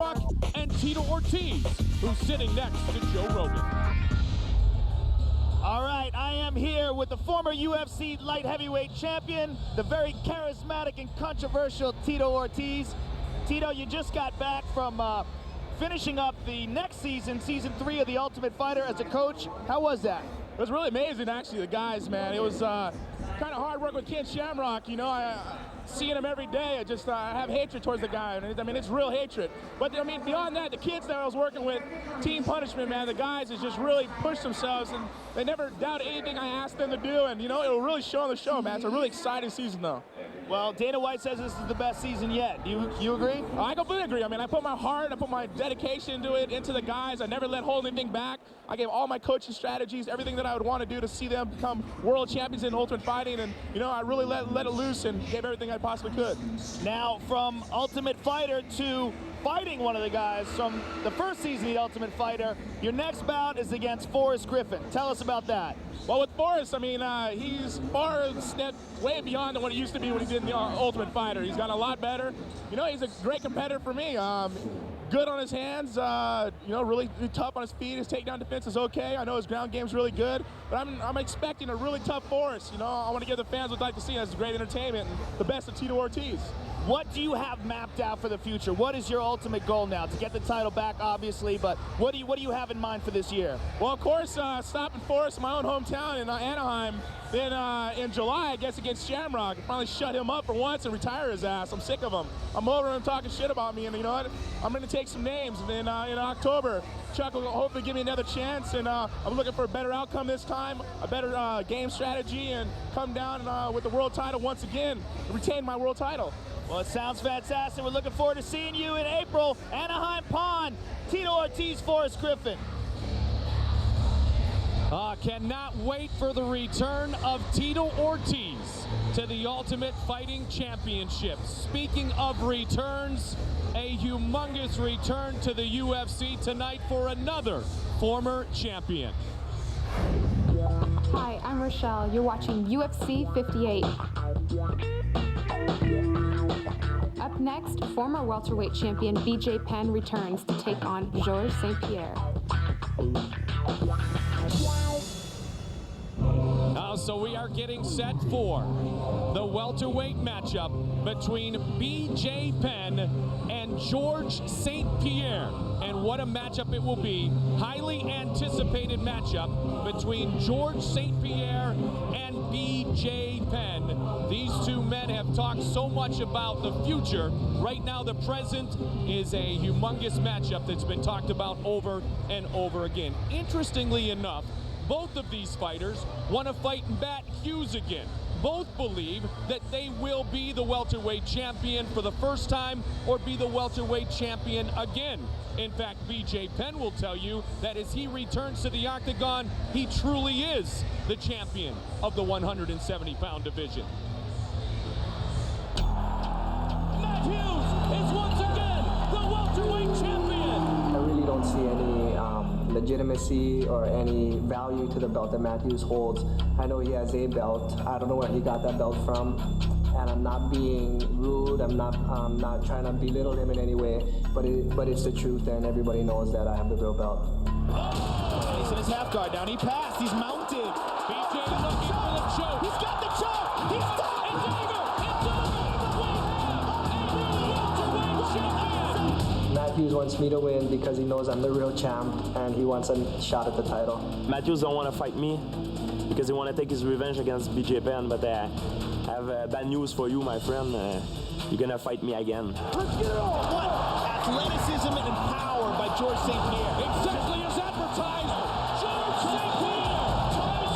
And Tito Ortiz, who's sitting next to Joe Rogan. All right, I am here with the former UFC light heavyweight champion, the very charismatic and controversial Tito Ortiz. Tito, you just got back from finishing up the next season, season 3 of The Ultimate Fighter as a coach. How was that? It was really amazing, actually, the guys, man. It was kind of hard work with Ken Shamrock. You know, seeing him every day, I have hatred towards the guy. I mean, it's real hatred. But, I mean, beyond that, the kids that I was working with, Team Punishment, man, the guys has just really pushed themselves, and they never doubted anything I asked them to do. And, you know, it will really show on the show, man. It's a really exciting season, though. Well, Dana White says this is the best season yet. Do you agree? I completely agree. I mean, I put my heart, I put my dedication into it, into the guys. I never let hold anything back. I gave all my coaching strategies, everything that I would want to do to see them become world champions in Ultimate Fighting. And, you know, I really let it loose and gave everything I possibly could. Now, from Ultimate Fighter to fighting one of the guys from the first season of The Ultimate Fighter, your next bout is against Forrest Griffin. Tell us about that. Well, with Forrest, I mean, he's far a step way beyond what he used to be when he did the Ultimate Fighter. He's gotten a lot better. You know, he's a great competitor for me. Good on his hands, you know, really tough on his feet. His takedown defense is okay. I know his ground game's really good, but I'm expecting a really tough Forrest. You know, I want to give the fans what they'd like to see as great entertainment and the best of Tito Ortiz. What do you have mapped out for the future? What is your ultimate goal now? To get the title back, obviously, but what do you have in mind for this year? Well, of course, stopping Forrest in my own hometown in Anaheim. Then in July, I guess, against Shamrock, finally shut him up for once and retire his ass. I'm sick of him. I'm over him talking shit about me, and you know what? I'm going to take some names. And then in October, Chuck will hopefully give me another chance, and I'm looking for a better outcome this time, a better game strategy, and come down with the world title once again, and retain my world title. Well, it sounds fantastic. We're looking forward to seeing you in April, Anaheim Pond. Tito Ortiz, Forrest Griffin. Cannot wait for the return of Tito Ortiz to the Ultimate Fighting Championship. Speaking of returns, a humongous return to the UFC tonight for another former champion. Hi, I'm Rochelle. You're watching UFC 58. Up next, former welterweight champion BJ Penn returns to take on Georges St-Pierre. So we are getting set for the welterweight matchup between BJ Penn and Georges St-Pierre. And what a matchup it will be. Highly anticipated matchup between Georges St-Pierre and BJ Penn. These two men have talked so much about the future. Right now, the present is a humongous matchup that's been talked about over and over again. Interestingly enough, both of these fighters want to fight in Bat Hughes again. Both believe that they will be the welterweight champion for the first time or be the welterweight champion again. In fact, BJ Penn will tell you that as he returns to the octagon, he truly is the champion of the 170-pound division. Matt Hughes is once again the welterweight champion. I really don't see any legitimacy or any value to the belt that Matt Hughes holds. I know he has a belt. I don't know where he got that belt from, and I'm not being rude. I'm not trying to belittle him in any way, but it's the truth, and everybody knows that I have the real belt. Oh, he's in his half guard down. He passed. He's mounted. BJ looking for the choke. He's got the choke. He's done. It's over. It's over. We have a new welterweight champion. Matt Hughes wants me to win because he knows I'm the real champ, and he wants a shot at the title. Matt Hughes don't want to fight me because he want to take his revenge against BJ Penn, but I have bad news for you, my friend. You're going to fight me again. What athleticism and power by Georges St-Pierre. Exactly as advertised. Georges St-Pierre tries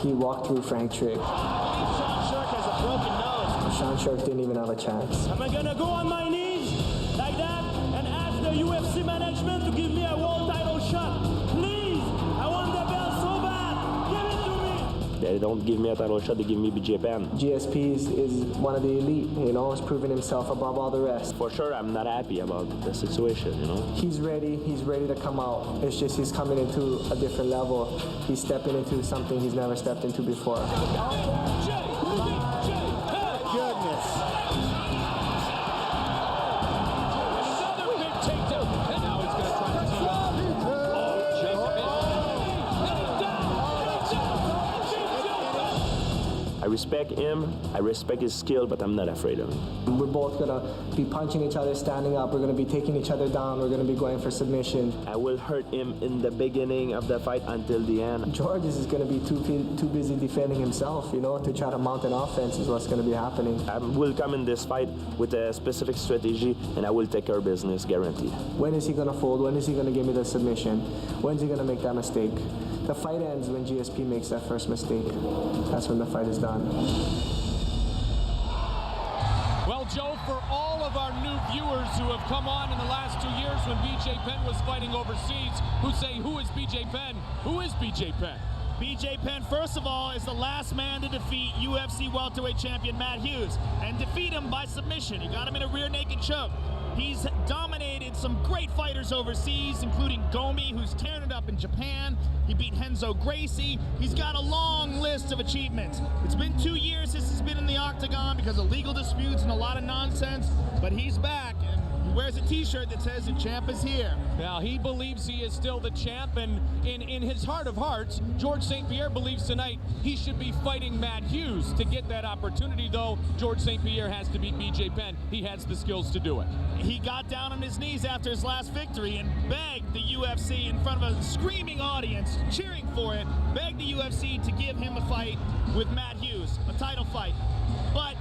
to He walked through Frank Trick. Sean Sherk has a broken nose. Sean Sherk didn't even have a chance. Am I gonna go on my knees like that and ask the UFC management to give me a world title shot? Please, I want the belt so bad. Give it to me. They don't give me a title shot, they give me BJ Penn. GSP is one of the elite, you know, he's proven himself above all the rest. For sure, I'm not happy about the situation, you know. He's ready to come out. It's just he's coming into a different level. He's stepping into something he's never stepped into before. Goodness. takedown. And now he's going to try to tee up. Oh, Jason Penn. And he's down. And he's down. I respect him, I respect his skill, but I'm not afraid of him. We're both gonna be punching each other, standing up. We're gonna be taking each other down. We're gonna be going for submission. I will hurt him in the beginning of the fight until the end. George is gonna be too busy defending himself, you know, to try to mount an offense is what's gonna be happening. I will come in this fight with a specific strategy, and I will take care of business, guaranteed. When is he gonna fold? When is he gonna give me the submission? When's he gonna make that mistake? The fight ends when GSP makes that first mistake. That's when the fight is done. Well, Joe, for all of our new viewers who have come on in the last 2 years when BJ Penn was fighting overseas, who say, who is BJ Penn? Who is BJ Penn? BJ Penn, first of all, is the last man to defeat UFC welterweight champion Matt Hughes and defeat him by submission. He got him in a rear naked choke. He's dominated some great fighters overseas, including Gomi, who's tearing it up in Japan. He beat Renzo Gracie. He's got a long list of achievements. It's been 2 years since he's been in the octagon because of legal disputes and a lot of nonsense, but he's back, and he wears a t-shirt that says the champ is here. Now, he believes he is still the champ, and in his heart of hearts, George St. Pierre believes tonight he should be fighting Matt Hughes. To get that opportunity, though, George St. Pierre has to beat BJ Penn. He has the skills to do it. He got down on his knees after his last victory and begged the UFC in front of a screaming audience, cheering for it, begged the UFC to give him a fight with Matt Hughes, a title fight. But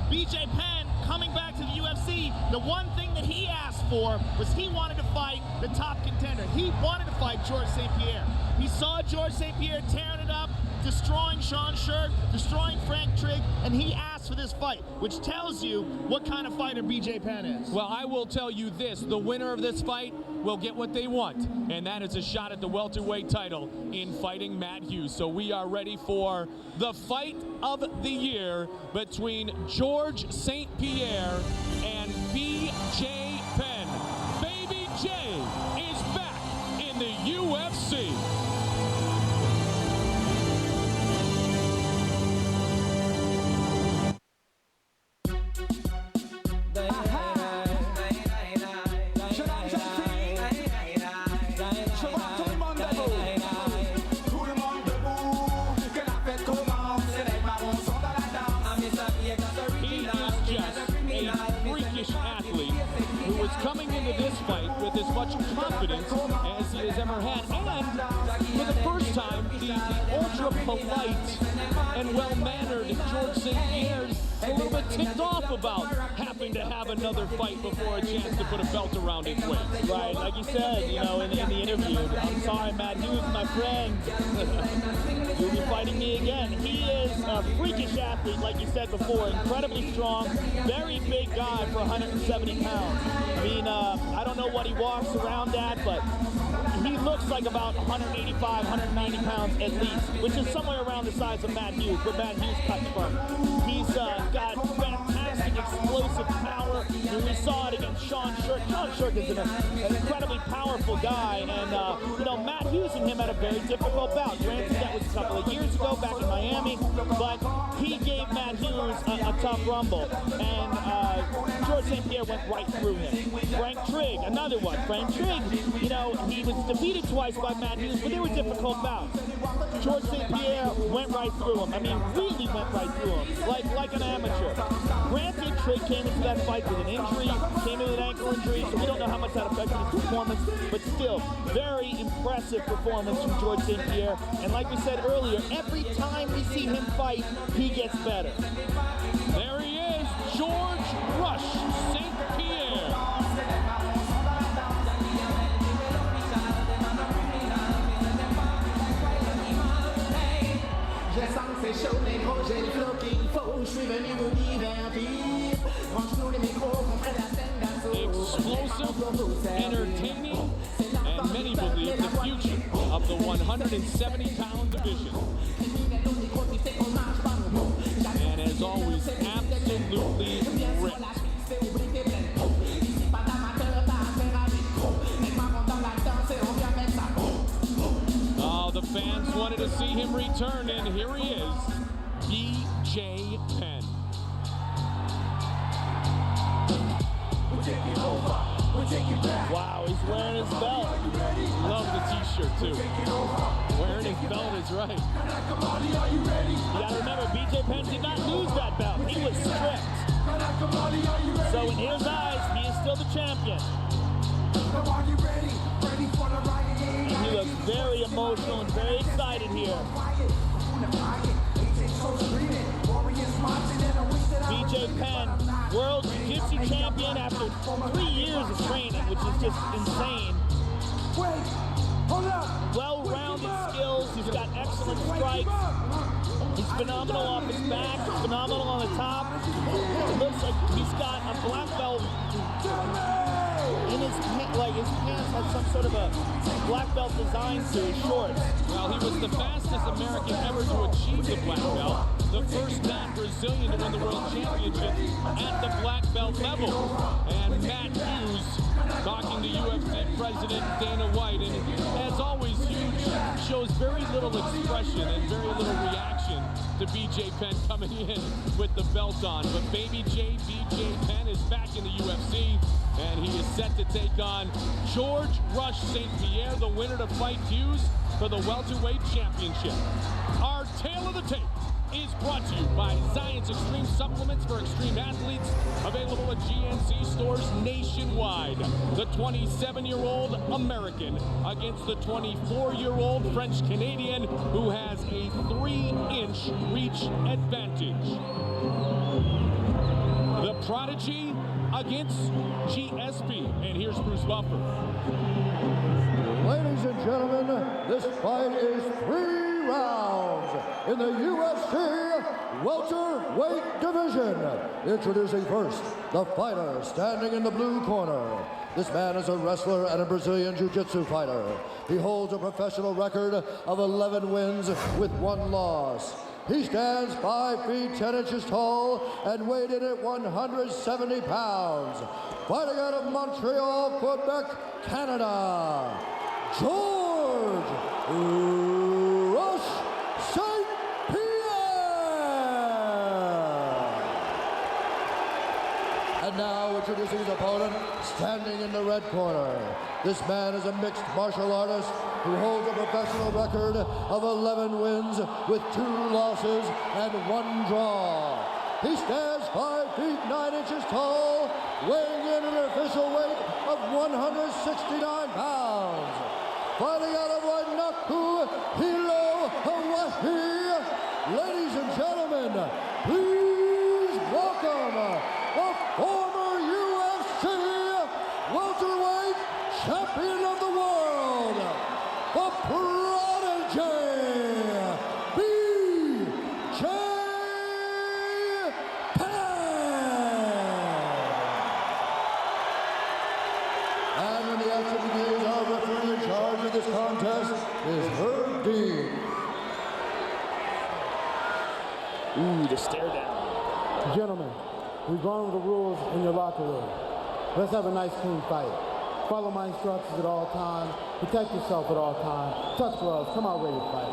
BJ Penn, coming back to the UFC, the one thing that he asked for was he wanted to fight the top contender. He wanted to fight George St. Pierre. He saw George St. Pierre tearing it up, destroying Sean Sherk, destroying Frank Trigg, and he asked for this fight, which tells you what kind of fighter BJ Penn is. Well, I will tell you this, the winner of this fight will get what they want, and that is a shot at the welterweight title in fighting Matt Hughes. So we are ready for the fight of the year between George St. Pierre and BJ Penn. Baby J is back in the UFC. Coming into this fight with as much confidence as he has ever had, and for the first time, the ultra-polite and well-mannered George St. Pierre's a little bit ticked off about having to have another fight before a chance to put a belt around his waist. Right, like you said, you know, in the interview, I'm sorry, Matt Hughes, my friend, you'll be fighting me again. He is a freakish athlete, like you said before, incredibly strong, very big guy for 170 pounds. I mean, I don't know what he walks around at, but he looks like about 185, 190 pounds at least, which is somewhere around the size of Matt Hughes, where Matt Hughes cuts from. He's got fantastic explosive power. And we saw it against Sean Sherk. Sean Sherk is an incredibly powerful guy, and you know, Matt Hughes and him had a very difficult bout. Granted, that was a couple of years ago back in Miami, but he gave Matt Hughes a tough rumble, and George St. Pierre went right through him. Frank Trigg, another one. Frank Trigg, you know, he was defeated twice by Matt Hughes, but they were difficult bouts. George St. Pierre went right through him. I mean, really went right through him, like an amateur. Granted, Trigg came into that fight with an injury, came in with an ankle injury, so we don't know how much that affected his performance, but still, very impressive performance from George St. Pierre. And like we said earlier, every time we see him fight, he gets better. There he is, George Rush St. Pierre. Explosive, entertaining, and many believe the future of the 170-pound division. And as always, absolutely ripped. Oh, the fans wanted to see him return, and here he is, BJ Penn. Wow, he's wearing his belt. Love the t-shirt too. Wearing his belt is right. You gotta remember, BJ Penn did not lose that belt. He was stripped. So in his eyes, he is still the champion. And he looks very emotional and very excited here. BJ Penn, World Jiu-Jitsu champion after 3 years of training, which is just insane. Well-rounded skills, he's got excellent strikes. He's phenomenal off his back, phenomenal on the top. It looks like he's got a black belt in his pants has some sort of a black belt design to his shorts. Well, he was the fastest American ever to achieve the black belt, the first non-Brazilian to win the world championship at the black belt level. And Matt Hughes talking to UFC President Dana White, and as always, Hughes shows very little expression and very little reaction to BJ Penn coming in with the belt on. But Baby J, BJ Penn is back in the UFC, and he is set to take on George Rush St. Pierre, the winner to fight Hughes for the welterweight championship. Our tale of the tape is brought to you by Zions Extreme Supplements for extreme athletes, available at GNC stores nationwide. The 27-year-old American against the 24-year-old French-Canadian who has a 3-inch reach advantage. The Prodigy against GSP, and here's Bruce Buffer. Ladies and gentlemen, this fight is 3 rounds in the UFC welterweight division. Introducing first, the fighter standing in the blue corner. This man is a wrestler and a Brazilian Jiu-Jitsu fighter. He holds a professional record of 11 wins with 1 loss. He stands 5 feet 10 inches tall and weighed in at 170 pounds. Fighting out of Montreal, Quebec, Canada, George Rush St. Pierre. And now introducing his opponent, standing in the red corner. This man is a mixed martial artist who holds a professional record of 11 wins with 2 losses and 1 draw. He stands 5 feet 9 inches tall, weighing in an official weight of 169 pounds. Fighting out of Wainaku, Hilo, Hawaii. Ladies and gentlemen, please welcome the former UFC welterweight champion of the world, the Prodigy, BJ Penn. And when the action begins, our referee in charge of this contest is Herb Dean. Ooh, the stare down. Gentlemen, we've gone over the rules in your locker room. Let's have a nice, clean fight. Follow my instructions at all times. Protect yourself at all times. Touch gloves. Come out ready to fight.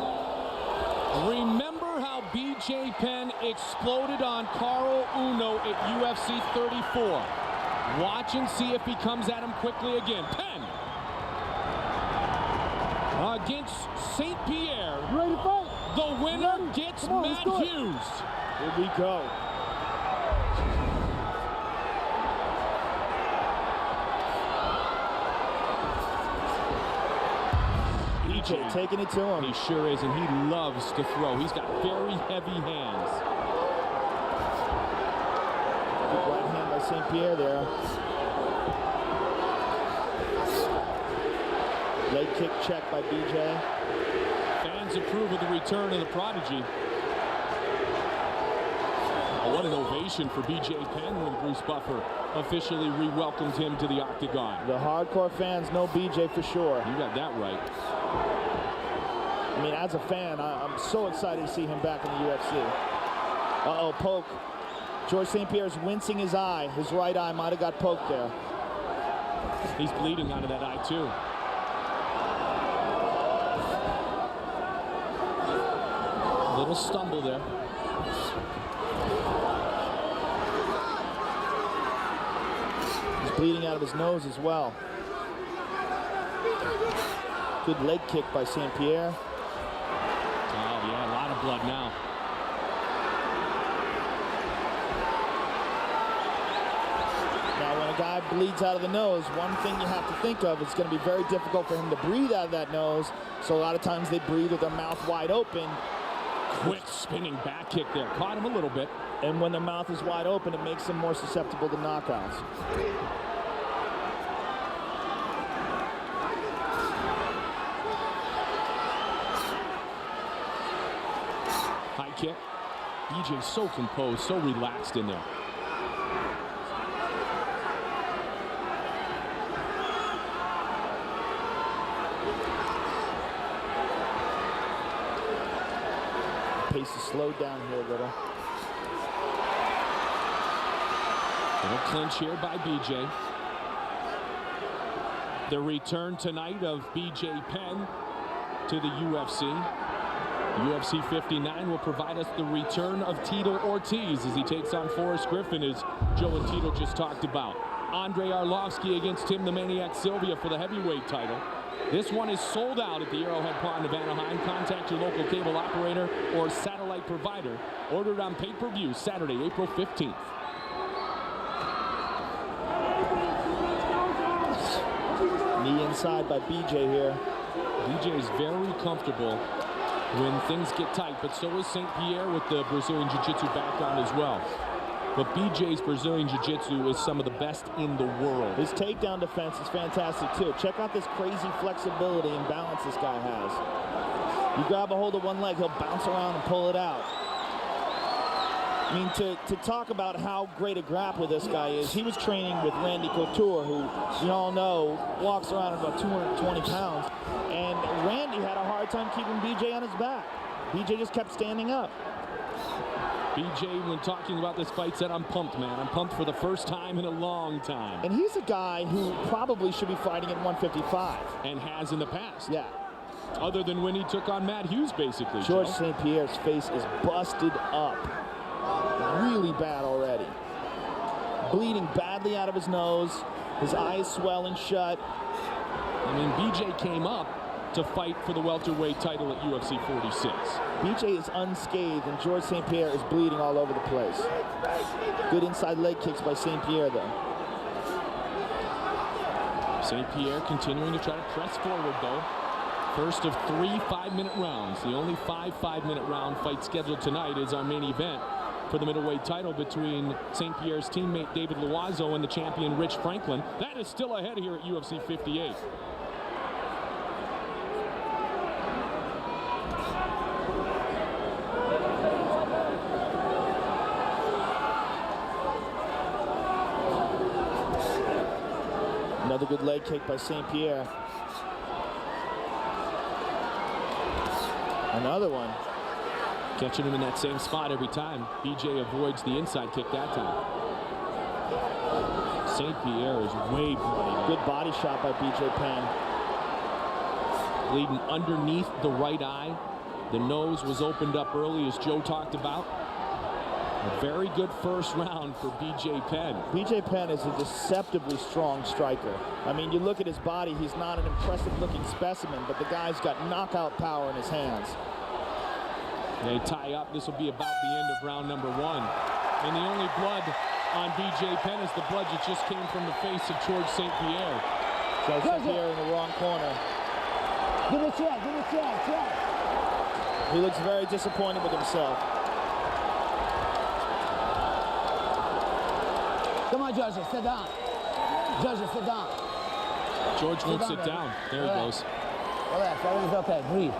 Remember how BJ Penn exploded on Carl Uno at UFC 34. Watch and see if he comes at him quickly again. Penn against St. Pierre. You ready to fight? The winner gets Matt Hughes. Here we go. BJ taking it to him. He sure is, and he loves to throw. He's got very heavy hands. Good right hand by St. Pierre there. Leg kick check by BJ. Fans approve of the return of the Prodigy. Oh, what an ovation for BJ Penn when Bruce Buffer officially re-welcomed him to the octagon. The hardcore fans know BJ for sure. You got that right. I mean, as a fan, I'm so excited to see him back in the UFC. Uh-oh, poke. George St. Pierre's wincing his eye. His right eye might have got poked there. He's bleeding out of that eye, too. A little stumble there. He's bleeding out of his nose as well. Good leg kick by St. Pierre. Oh, yeah, a lot of blood now. Now, when a guy bleeds out of the nose, one thing you have to think of, it's going to be very difficult for him to breathe out of that nose. So a lot of times they breathe with their mouth wide open. Quick spinning back kick there. Caught him a little bit. And when their mouth is wide open, it makes them more susceptible to knockouts. High kick. BJ so composed, so relaxed in there. Pace is slowed down here a little. Little clinch here by BJ. The return tonight of BJ Penn to the UFC. UFC 59 will provide us the return of Tito Ortiz as he takes on Forrest Griffin, as Joe and Tito just talked about. Andrei Arlovsky against Tim the Maniac Sylvia for the heavyweight title. This one is sold out at the Arrowhead Pond of Anaheim. Contact your local cable operator or satellite provider. Ordered on pay-per-view Saturday, April 15th. Knee inside by BJ here. BJ is very comfortable when things get tight, but so is St. Pierre with the Brazilian Jiu-Jitsu background as well. But BJ's Brazilian Jiu-Jitsu is some of the best in the world. His takedown defense is fantastic too. Check out this crazy flexibility and balance this guy has. You grab a hold of one leg, he'll bounce around and pull it out. I mean, to talk about how great a grappler this guy is, he was training with Randy Couture, who you all know walks around at about 220 pounds. And Randy had a hard time keeping BJ on his back. BJ just kept standing up. BJ, when talking about this fight, said, I'm pumped, man. I'm pumped for the first time in a long time. And he's a guy who probably should be fighting at 155. And has in the past. Yeah. Other than when he took on Matt Hughes, basically. George Joe. St. Pierre's face is busted up. Really bad already. Bleeding badly out of his nose. His eyes swelling shut. I mean, BJ came up to fight for the welterweight title at UFC 46. BJ is unscathed, and George St. Pierre is bleeding all over the place. Good inside leg kicks by St. Pierre, though. St. Pierre continuing to try to press forward, though. First of 3 5-minute rounds. The only 5-minute round fight scheduled tonight is our main event for the middleweight title between St. Pierre's teammate David Loiseau and the champion Rich Franklin. That is still ahead here at UFC 58. Another good leg kick by St. Pierre. Another one. Catching him in that same spot every time. BJ avoids the inside kick that time. St. Pierre is way bloody. Good body shot by BJ Penn. Bleeding underneath the right eye. The nose was opened up early, as Joe talked about. A very good first round for BJ Penn. BJ Penn is a deceptively strong striker. I mean, you look at his body, he's not an impressive looking specimen, but the guy's got knockout power in his hands. They tie up. This will be about the end of round number 1. And the only blood on BJ Penn is the blood that just came from the face of George St. Pierre. George St. Pierre in the wrong corner. Give it check, check. He looks very disappointed with himself. Come on, George, sit down. George, sit down. George won't sit down. There he goes. Relax, everything's okay. Breathe.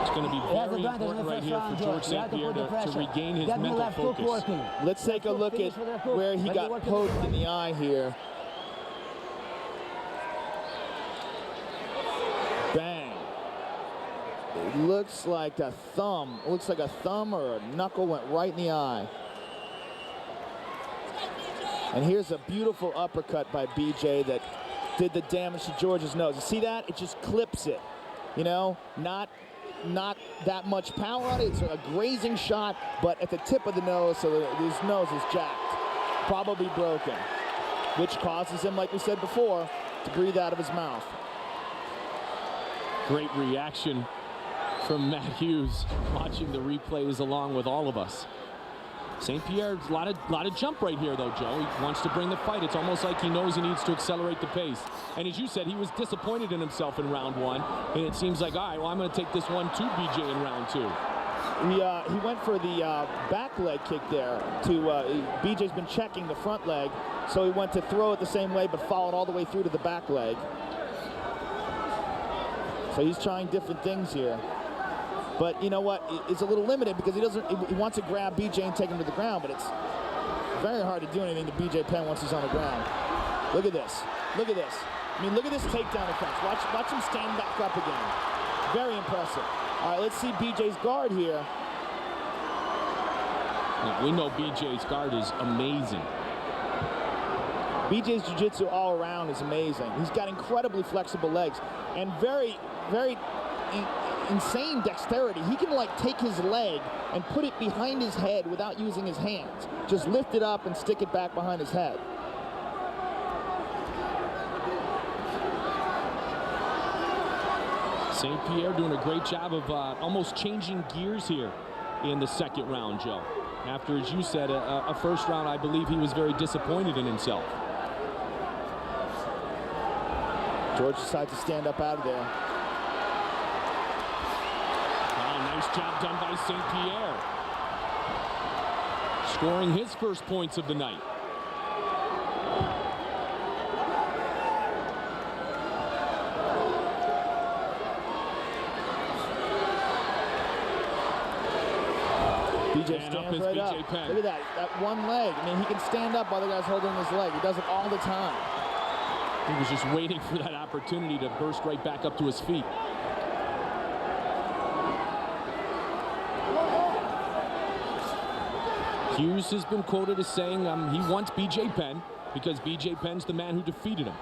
It's going to be very important right here for George St. Pierre to regain his mental focus. Let's take a look at where he got poked in the eye here. Bang. It looks like a thumb. It looks like a thumb or a knuckle went right in the eye. And here's a beautiful uppercut by BJ that did the damage to George's nose. You see that? It just clips it. You know, not that much power on it. It's a grazing shot, but at the tip of the nose, so his nose is jacked. Probably broken. which causes him, like we said before, to breathe out of his mouth. Great reaction from Matt Hughes, watching the replays along with all of us. St. Pierre, a lot of jump right here, though, Joe. He wants to bring the fight. It's almost like he knows he needs to accelerate the pace. And as you said, he was disappointed in himself in round 1. And it seems like, all right, well, I'm going to take this one to BJ in round 2. He went for the back leg kick there. BJ's been checking the front leg, so he went to throw it the same way, but followed all the way through to the back leg. So he's trying different things here. But you know what? It's a little limited because he wants to grab BJ and take him to the ground, but it's very hard to do anything to BJ Penn once he's on the ground. Look at this. Look at this. I mean, look at this takedown defense. Watch him stand back up again. Very impressive. All right, let's see BJ's guard here. Yeah, we know BJ's guard is amazing. BJ's jiu-jitsu all around is amazing. He's got incredibly flexible legs and very, very insane dexterity. He can like take his leg and put it behind his head without using his hands. Just lift it up and stick it back behind his head. St. Pierre doing a great job of almost changing gears here in the second round, Joe. After, as you said, a first round, I believe he was very disappointed in himself. George decides to stand up out of there. Nice job done by St. Pierre. Scoring his first points of the night. BJ stands right up. Look at that, that one leg. I mean, he can stand up while the guy's holding his leg. He does it all the time. He was just waiting for that opportunity to burst right back up to his feet. Hughes has been quoted as saying he wants BJ Penn because BJ Penn's the man who defeated him.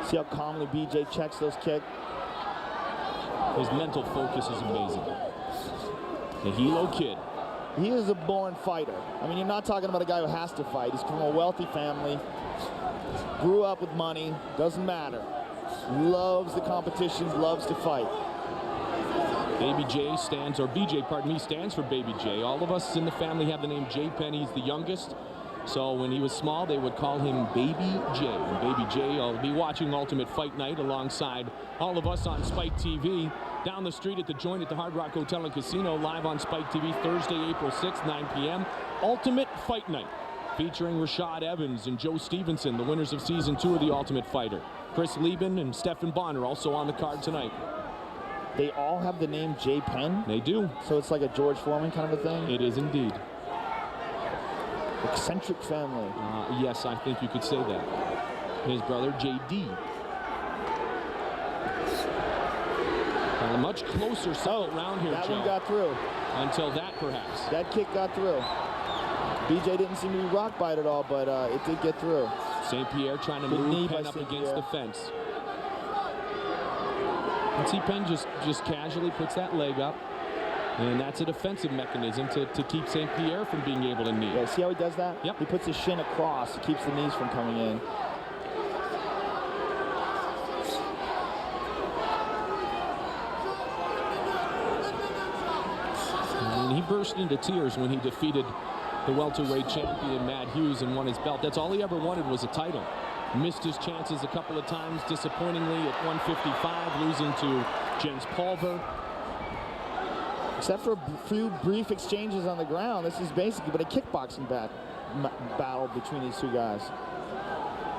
See how calmly BJ checks those kicks? His mental focus is amazing. The Hilo kid. He is a born fighter. I mean, you're not talking about a guy who has to fight. He's from a wealthy family, grew up with money, doesn't matter. Loves the competition, loves to fight. Baby J stands, or BJ, pardon me, stands for Baby J. All of us in the family have the name J Penn. He's the youngest. So when he was small, they would call him Baby J. And Baby J will be watching Ultimate Fight Night alongside all of us on Spike TV. Down the street at the Joint at the Hard Rock Hotel and Casino, live on Spike TV Thursday, April 6th, 9 p.m. Ultimate Fight Night, featuring Rashad Evans and Joe Stevenson, the winners of Season 2 of The Ultimate Fighter. Chris Lieben and Stephan Bonner also on the card tonight. They all have the name J Penn? They do. So it's like a George Foreman kind of a thing? It is indeed. Eccentric family. Yes, I think you could say that. His brother, J.D. A much closer second round here, that Joe. One got through. Until that, perhaps. That kick got through. BJ didn't seem to be rocked by it at all, but it did get through. St. Pierre trying to move Penn up against the fence. And see Penn just casually puts that leg up. And that's a defensive mechanism to keep St. Pierre from being able to knee. Yeah, see how he does that? Yep. He puts his shin across, keeps the knees from coming in. And he burst into tears when he defeated the welterweight champion Matt Hughes and won his belt. That's all he ever wanted was a title. Missed his chances a couple of times, disappointingly at 155, losing to Jens Pulver. Except for a few brief exchanges on the ground, this is basically but a kickboxing battle between these two guys.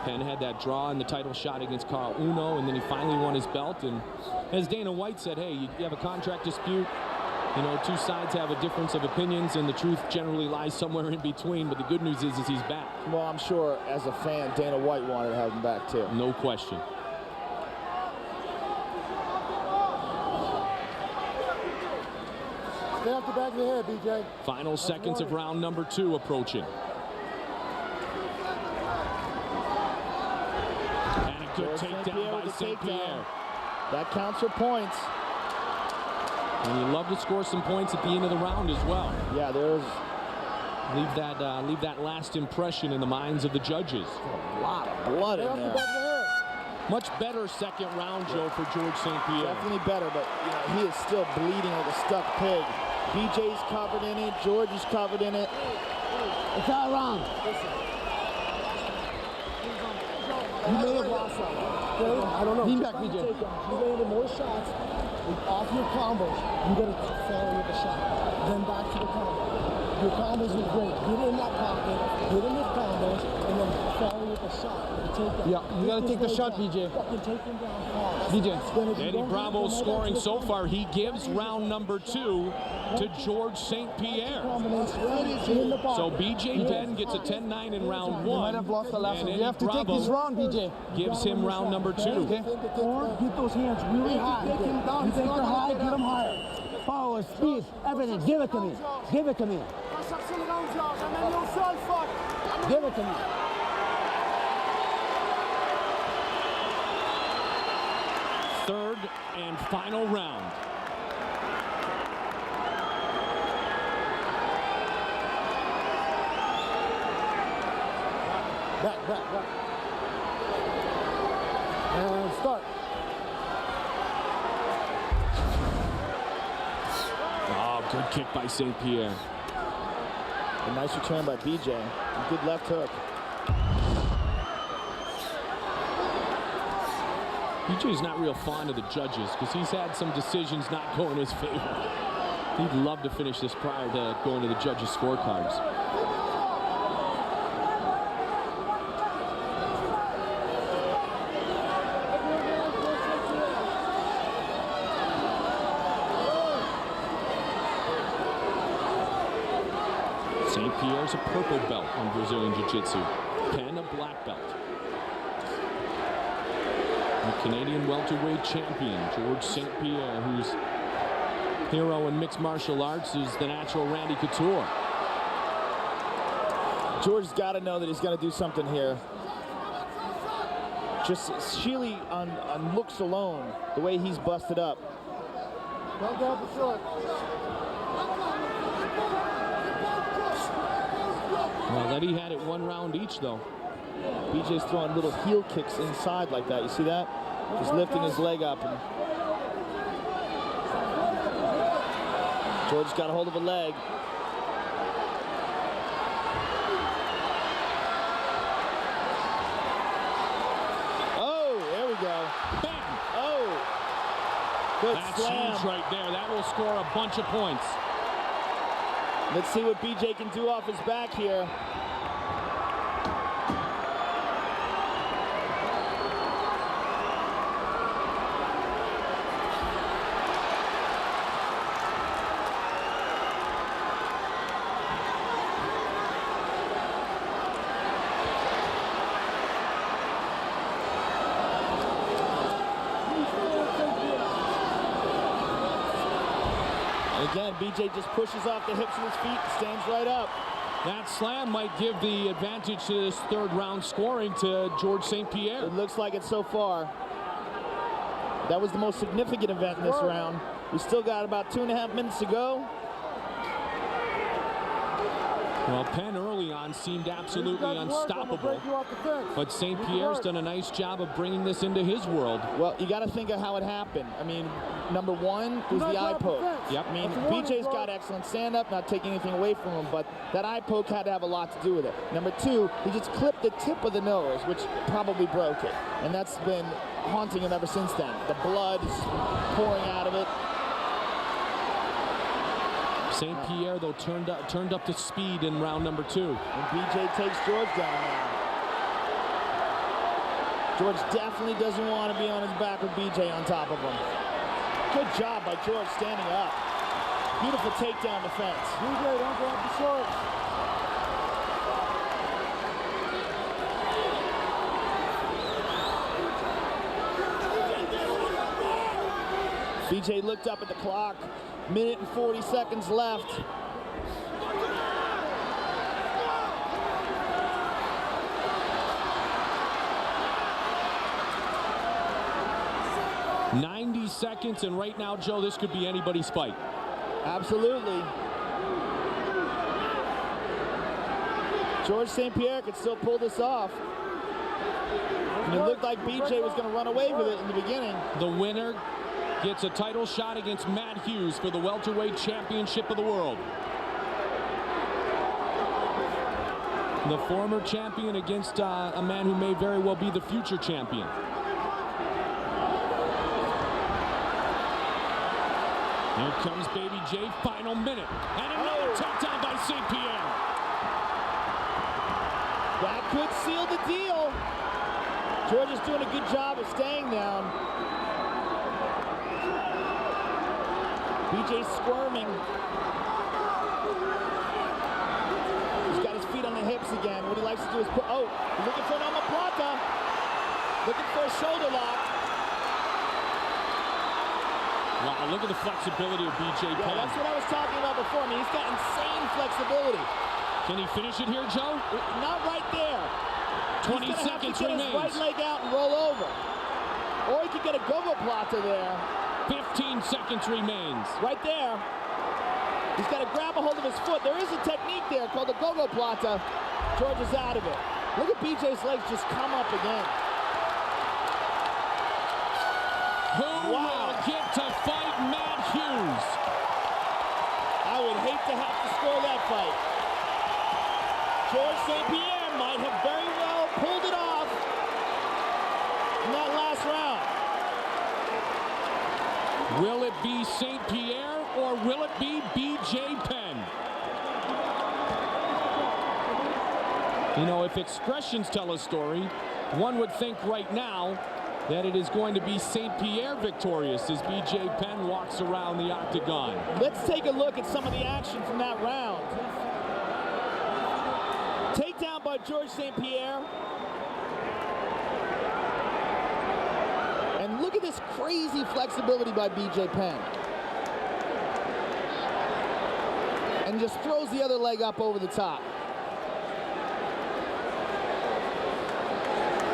Penn had that draw in the title shot against Carl Uno, and then he finally won his belt. And as Dana White said, hey, you have a contract dispute. You know, two sides have a difference of opinions, and the truth generally lies somewhere in between. But the good news is he's back. Well, I'm sure as a fan, Dana White wanted to have him back too. No question. Stay off the back of the head, BJ. Final seconds of round number 2 approaching. And a good takedown by St. Pierre. That counts for points. And you love to score some points at the end of the round as well. Yeah, there's leave that last impression in the minds of the judges. A lot of blood in there. Much better second round, Joe, for George St. Pierre. Definitely better, but he is still bleeding like a stuck pig. BJ's covered in it. George is covered in it. It's all wrong. You may have lost that one. I don't know. Lean back, BJ. You landed more shots off your combos. You got to follow with the shot. Then back to the combo. Your combos are great. Get in that pocket, get in the combos, and then follow with the shot. Yeah, you got to take the shot, BJ. BJ. Eddie Bravo scoring so far. He gives round number 2 to George St. Pierre. So BJ Penn gets a 10-9 in round 1. You might have lost the last one. You have to Bravo take this round, BJ. gives him round number 2. Okay. Or get those hands really high. You think they're high, get them higher. Power, speed, everything. Give it to me. Give it to me. Give it to me. Third and final round. Back. And start. Oh, good kick by St. Pierre. A nice return by BJ. Good left hook. BJ's not real fond of the judges because he's had some decisions not go in his favor. He'd love to finish this prior to going to the judges' scorecards. St. Pierre's a purple belt in Brazilian Jiu-Jitsu. Penn a black belt. The Canadian welterweight champion, George St. Pierre, whose hero in mixed martial arts is the natural Randy Couture. George's got to know that he's got to do something here. Just Sheely on looks alone, the way he's busted up. Don't grab the short. Well, Eddie had it 1 round each, though. BJ's throwing little heel kicks inside like that. You see that? Just lifting his leg up. And George's got a hold of a leg. Oh, there we go. Bam! Oh. Good That's slam. huge right there. That will score a bunch of points. Let's see what BJ can do off his back here. Again, BJ just pushes off the hips of his feet, stands right up. That slam might give the advantage to this 3rd round scoring to George St. Pierre. It looks like it so far. That was the most significant event in this round. We still got about 2.5 minutes to go. Well, Penn early on seemed absolutely unstoppable, but St. Pierre's done a nice job of bringing this into his world. Well, you got to think of how it happened. I mean, number 1 was the eye poke. Yep. I mean, BJ's got excellent stand-up, not taking anything away from him, but that eye poke had to have a lot to do with it. Number 2, he just clipped the tip of the nose, which probably broke it, and that's been haunting him ever since then. The blood is pouring out of it. St. Pierre, though, turned up the speed in round number 2. And BJ takes George down now. George definitely doesn't want to be on his back with BJ on top of him. Good job by George standing up. Beautiful takedown defense. BJ, don't grab the short. BJ looked up at the clock. 1 minute and 40 seconds left. "90 seconds, and right now, Joe, this could be anybody's fight. Absolutely. Georges St-Pierre could still pull this off. And it looked like BJ was going to run away with it in the beginning. The winner gets a title shot against Matt Hughes for the welterweight championship of the world. The former champion against a man who may very well be the future champion. Here comes Baby J, final minute. And another takedown by St. Pierre. That could seal the deal. George is doing a good job of staying down. BJ's squirming. He's got his feet on the hips again. What he likes to do is put, oh, he's looking for an omoplata. Looking for a shoulder lock. Wow, look at the flexibility of BJ Penn. Yeah, that's what I was talking about before. I mean, he's got insane flexibility. Can he finish it here, Joe? Not right there. 20 seconds remains. His right leg out and roll over. Or he could get a gogoplata there. 15 seconds remains. Right there. He's got to grab a hold of his foot. There is a technique there called the gogoplata. George is out of it. Look at BJ's legs just come up again. Who will get to fight Matt Hughes? I would hate to have to score that fight. Georges St-Pierre might have very well pulled it off in that last round. Will it be St. Pierre or will it be BJ Penn? You know, if expressions tell a story, one would think right now that it is going to be St. Pierre victorious as BJ Penn walks around the octagon. Let's take a look at some of the action from that round. Takedown by Georges St-Pierre. And look at this crazy flexibility by BJ Penn. And just throws the other leg up over the top.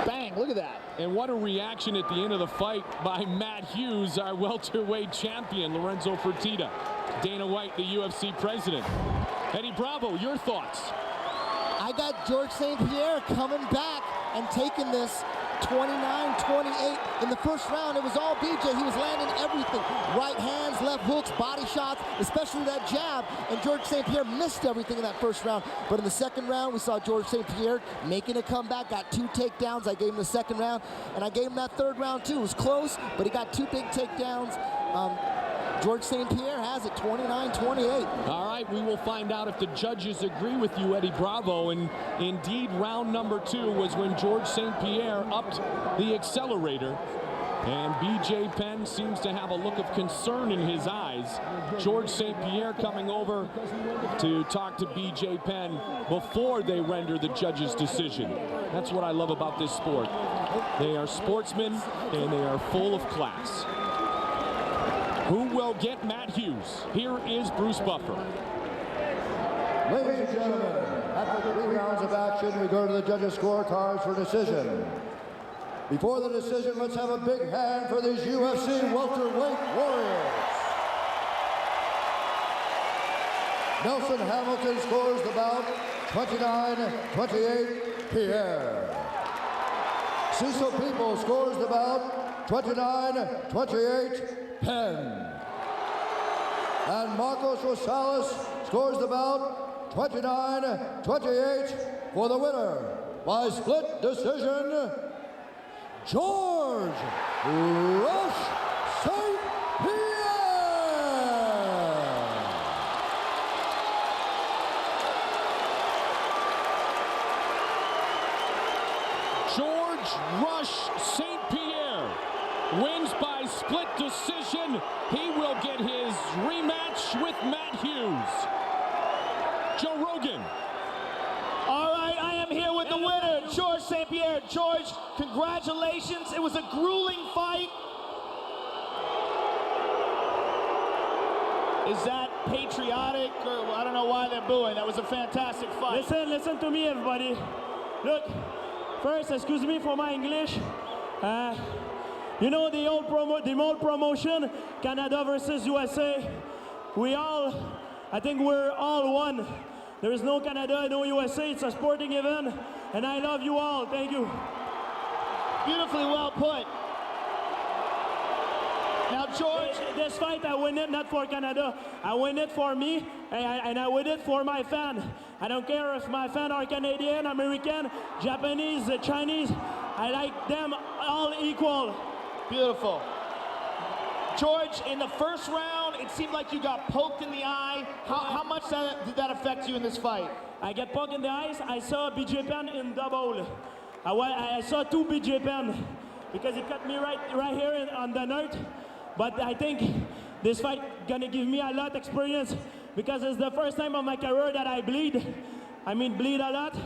Bang, look at that. And what a reaction at the end of the fight by Matt Hughes, our welterweight champion, Lorenzo Fertitta. Dana White, the UFC president. Eddie Bravo, your thoughts? I got Georges St-Pierre coming back and taking this 29-28. In the first round, it was all BJ. He was landing everything. Right hands, left hooks, body shots, especially that jab. And Georges St-Pierre missed everything in that first round. But in the second round, we saw Georges St-Pierre making a comeback, got 2 takedowns. I gave him the second round, and I gave him that third round too. It was close, but he got 2 big takedowns. Georges St-Pierre has it 29-28. All right, we will find out if the judges agree with you, Eddie Bravo. And indeed, round number 2 was when Georges St-Pierre upped the accelerator. And BJ Penn seems to have a look of concern in his eyes. Georges St-Pierre coming over to talk to BJ Penn before they render the judge's decision. That's what I love about this sport. They are sportsmen and they are full of class. Who will get Matt Hughes? Here is Bruce Buffer. Ladies and gentlemen, after 3 rounds of action, we go to the judges' scorecards for decision. Before the decision, let's have a big hand for these UFC welterweight warriors. Nelson Hamilton scores the bout 29-28 Pierre. Cecil People scores the bout 29-28 Penn. And Marcos Rosales scores the bout 29-28 for the winner by split decision, Georges Rush St. Pierre. Georges Rush St. Pierre wins by split decision. He will get his rematch with Matt Hughes. Joe Rogan. All right, I am here with the winner, Georges St-Pierre. George, congratulations. It was a grueling fight. Is that patriotic, or I don't know why they're booing? That was a fantastic fight. Listen to me, everybody. Look, first, excuse me for my English. You know the old promotion, Canada versus USA. I think we're all one. There is no Canada, no USA. It's a sporting event, and I love you all. Thank you. Beautifully well put. Now, George, this fight, I win it not for Canada. I win it for me, and I win it for my fan. I don't care if my fans are Canadian, American, Japanese, Chinese. I like them all equal. Beautiful. George, in the first round, it seemed like you got poked in the eye. How much did that affect you in this fight? I get poked in the eyes. I saw BJ Penn in double. I saw two BJ Penn because he cut me right here on the nerve. But I think this fight gonna give me a lot of experience because it's the first time of my career that I bleed. I mean, bleed a lot.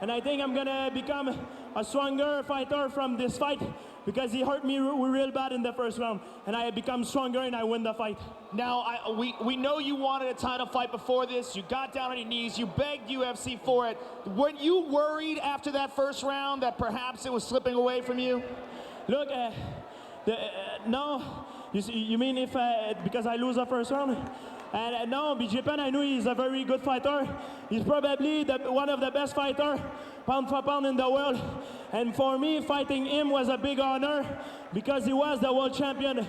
And I think I'm gonna become a stronger fighter from this fight because he hurt me real bad in the first round. And I become stronger and I win the fight. Now, we know you wanted a title fight before this. You got down on your knees. You begged UFC for it. Weren't you worried after that first round that perhaps it was slipping away from you? Look, no. You mean if because I lose the first round? And no, BJ Penn, I knew he's a very good fighter. He's probably one of the best fighters, pound for pound in the world. And for me, fighting him was a big honor because he was the world champion.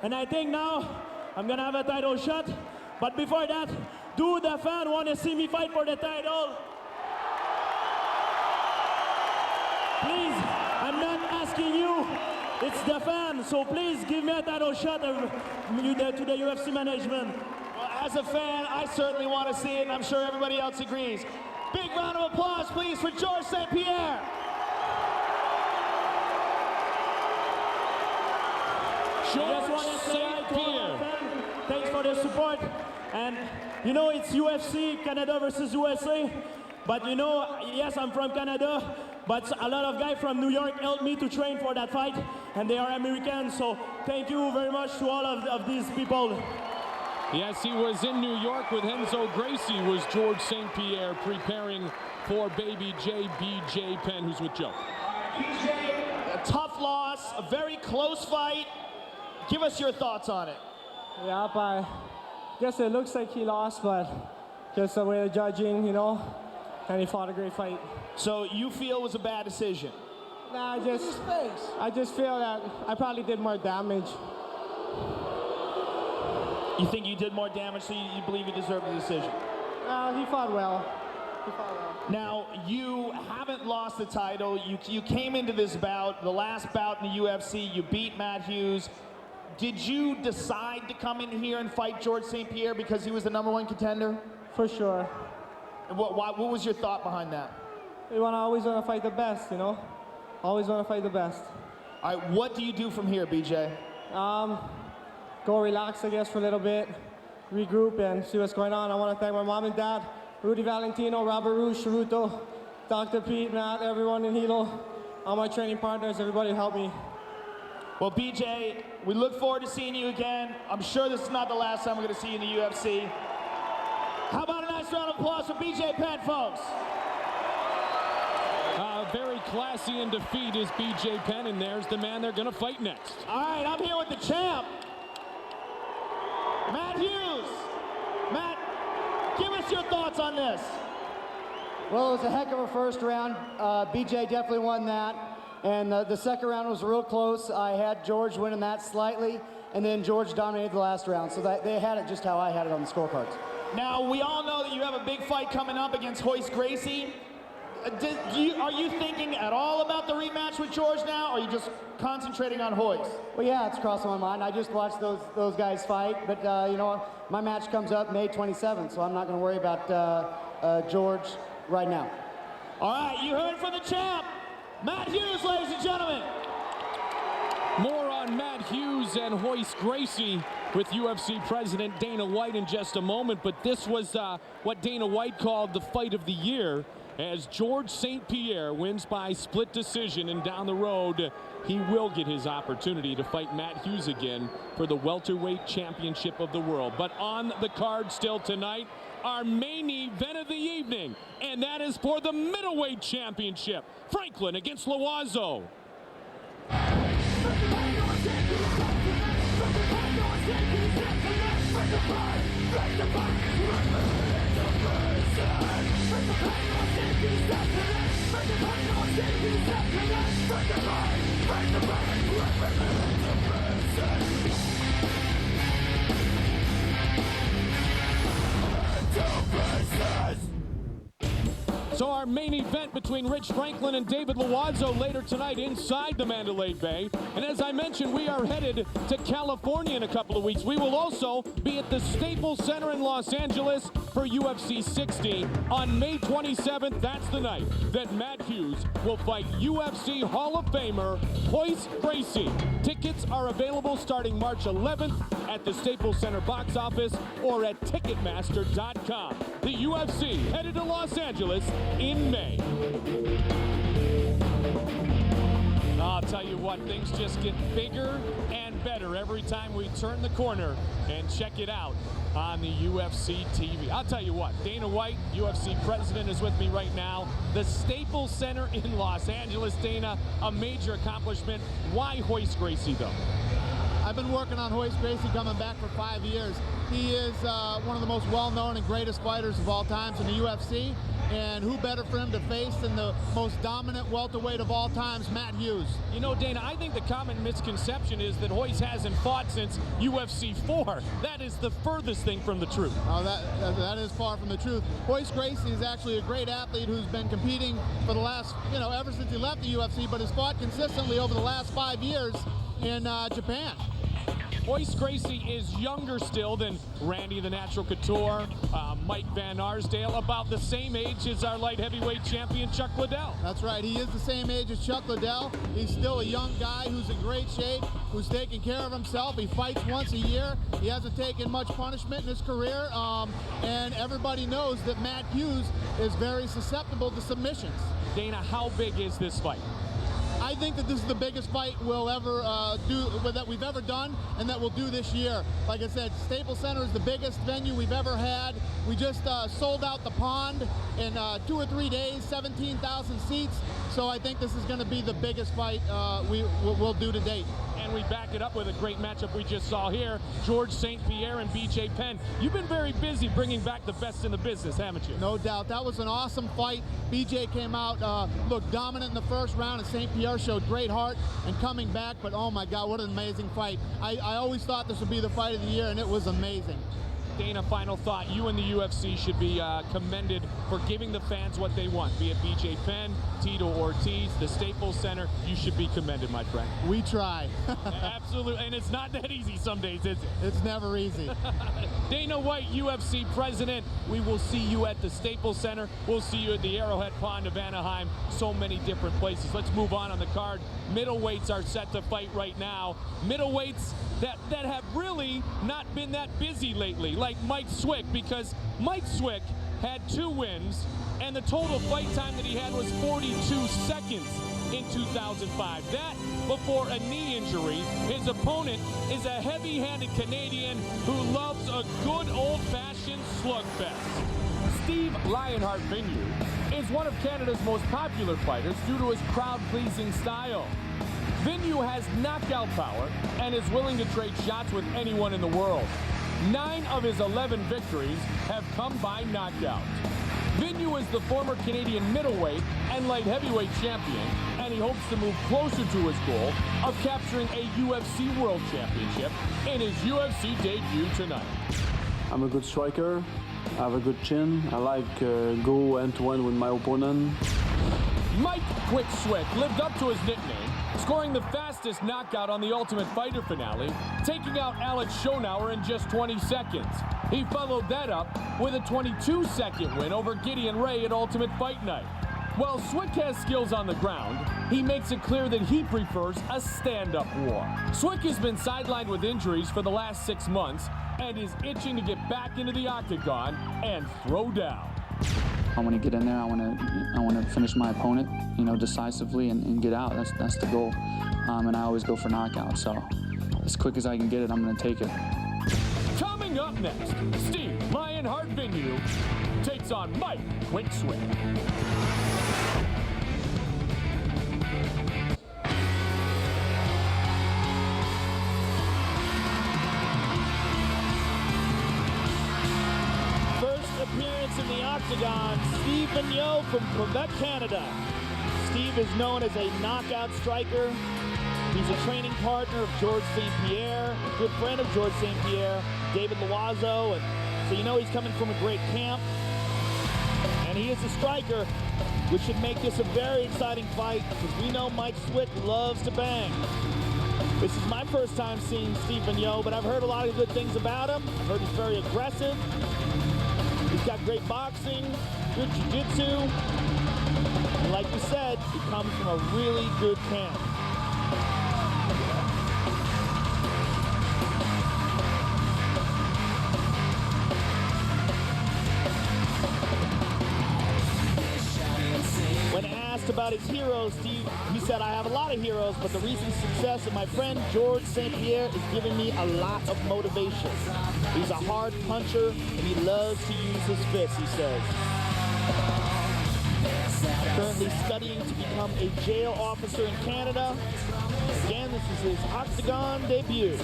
And I think now I'm gonna have a title shot. But before that, do the fan want to see me fight for the title? Please, I'm not asking you. It's the fan, so please give me a title shot to the UFC management. Well, as a fan, I certainly want to see it, and I'm sure everybody else agrees. Big round of applause, please, for George St. Pierre. George St. Pierre. Thanks for the support. And you know, it's UFC, Canada versus USA. But you know, yes, I'm from Canada, but a lot of guys from New York helped me to train for that fight, and they are Americans, so thank you very much to all of these people. Yes, he was in New York with Renzo Gracie, was George St. Pierre preparing for Baby J, BJ Penn, who's with Joe. BJ, a tough loss, a very close fight. Give us your thoughts on it. Yeah, I guess it looks like he lost, but just the way of judging, you know, and he fought a great fight. So you feel it was a bad decision? Nah, I just feel that I probably did more damage. You think you did more damage, so you believe you deserved the decision? He fought well. Now, you haven't lost the title. You came into this bout, the last bout in the UFC, you beat Matt Hughes. Did you decide to come in here and fight George St. Pierre because he was the #1 contender? For sure. And what was your thought behind that? You always want to fight the best, you know? Always want to fight the best. All right, what do you do from here, BJ? Go relax, I guess, for a little bit, regroup, and see what's going on. I want to thank my mom and dad, Rudy Valentino, Robert Rouge, Sharuto, Dr. Pete, Matt, everyone in Hilo, all my training partners, everybody helped me. Well, BJ, we look forward to seeing you again. I'm sure this is not the last time we're going to see you in the UFC. How about a nice round of applause for BJ Penn, folks? Very classy in defeat is BJ Penn, and there's the man they're going to fight next. All right, I'm here with the champ, Matt Hughes. Matt, give us your thoughts on this. Well, it was a heck of a first round. BJ definitely won that. And the second round was real close. I had George winning that slightly, and then George dominated the last round. So they had it just how I had it on the scorecards. Now, we all know that you have a big fight coming up against Royce Gracie. Are you thinking at all about the rematch with George now, or are you just concentrating on Royce? Well, yeah, it's crossing my mind. I just watched those guys fight, but you know, my match comes up May 27th, so I'm not going to worry about George right now. All right, you heard from the champ, Matt Hughes, ladies and gentlemen. More on Matt Hughes and Royce Gracie with UFC President Dana White in just a moment, but this was what Dana White called the fight of the year, as George St. Pierre wins by split decision, and down the road he will get his opportunity to fight Matt Hughes again for the welterweight championship of the world. But on the card still tonight, our main event of the evening, and that is for the middleweight championship, Franklin against Loazo. So our main event between Rich Franklin and David Loazo later tonight inside the Mandalay Bay. And as I mentioned, we are headed to California in a couple of weeks. We will also be at the Staples Center in Los Angeles for UFC 60 on May 27th. That's the night that Matt Hughes will fight UFC Hall of Famer Royce Gracie. Tickets are available starting March 11th at the Staples Center box office or at Ticketmaster.com. The UFC headed to Los Angeles in May. I'll tell you what, things just get bigger and better every time we turn the corner and check it out on the UFC TV. I'll tell you what, Dana White, UFC president, is with me right now. The Staples Center in Los Angeles. Dana, a major accomplishment. Why Royce Gracie, though? I've been working on Royce Gracie coming back for 5 years. He is one of the most well-known and greatest fighters of all times in the UFC. And who better for him to face than the most dominant welterweight of all times, Matt Hughes. You know, Dana, I think the common misconception is that Royce hasn't fought since UFC 4. That is the furthest thing from the truth. Oh, that is far from the truth. Royce Gracie is actually a great athlete who's been competing for the last, ever since he left the UFC, but has fought consistently over the last 5 years in Japan. Royce Gracie is younger still than Randy the Natural Couture, Mike Van Arsdale, about the same age as our light heavyweight champion Chuck Liddell. That's right, he is the same age as Chuck Liddell. He's still a young guy who's in great shape, who's taking care of himself. He fights once a year. He hasn't taken much punishment in his career, and everybody knows that Matt Hughes is very susceptible to submissions. Dana, how big is this fight? I think that this is the biggest fight we'll ever that we've ever done, and that we'll do this year. Like I said, Staples Center is the biggest venue we've ever had. We just sold out the Pond in 2 or 3 days, 17,000 seats. So I think this is going to be the biggest fight we'll do to date. And we back it up with a great matchup we just saw here. George St. Pierre and BJ Penn. You've been very busy bringing back the best in the business, haven't you? No doubt. That was an awesome fight. BJ came out, looked dominant in the first round, and St. Pierre showed great heart and coming back. But oh my God, what an amazing fight. I always thought this would be the fight of the year, and it was amazing. Dana, final thought. You and the UFC should be commended for giving the fans what they want, be it BJ Penn, Tito Ortiz, the Staples Center. You should be commended, my friend. We try. Absolutely, and it's not that easy some days, is it? It's never easy. Dana White, UFC president. We will see you at the Staples Center. We'll see you at the Arrowhead Pond of Anaheim. So many different places. Let's move on the card. Middleweights are set to fight right now. Middleweights that have really not been that busy lately, like Mike Swick, because Mike Swick had 2 wins, and the total fight time that he had was 42 seconds in 2005. That before a knee injury. His opponent is a heavy-handed Canadian who loves a good old-fashioned slugfest. Steve Lionheart Vigneault is one of Canada's most popular fighters due to his crowd-pleasing style. Vigneault has knockout power and is willing to trade shots with anyone in the world. 9 of his 11 victories have come by knockout. Vigneault is the former Canadian middleweight and light heavyweight champion, and he hopes to move closer to his goal of capturing a UFC World Championship in his UFC debut tonight. I'm a good striker. I have a good chin. I like go end-to-end with my opponent. Mike Quick Swick lived up to his nickname, scoring the fastest knockout on the Ultimate Fighter finale, taking out Alex Schonauer in just 20 seconds. He followed that up with a 22-second win over Gideon Ray at Ultimate Fight Night. While Swick has skills on the ground, he makes it clear that he prefers a stand-up war. Swick has been sidelined with injuries for the last 6 months and is itching to get back into the octagon and throw down. I want to get in there. I want to finish my opponent, decisively and get out. That's the goal. And I always go for knockout. So as quick as I can get it, I'm going to take it. Coming up next, Steve Lionheart Vigneault takes on Mike Quick Swick. Appearance in the octagon Vigneault from Quebec, Canada. Steve is known as a knockout striker. He's a training partner of George St. Pierre, a good friend of George St. Pierre, David Loiseau, and so you know he's coming from a great camp. And he is a striker, which should make this a very exciting fight, because we know Mike Swick loves to bang. This is my first time seeing Steve Vigneault, but I've heard a lot of good things about him. I've heard he's very aggressive. He's got great boxing, good jiu-jitsu. And like you said, he comes from a really good camp. When asked about his heroes, Steve, he said, I have a lot of heroes, but the recent success of my friend George St. Pierre is giving me a lot of motivation. He's a hard puncher, and he loves to use his fists, he says. Currently studying to become a jail officer in Canada. Again, this is his Octagon debut.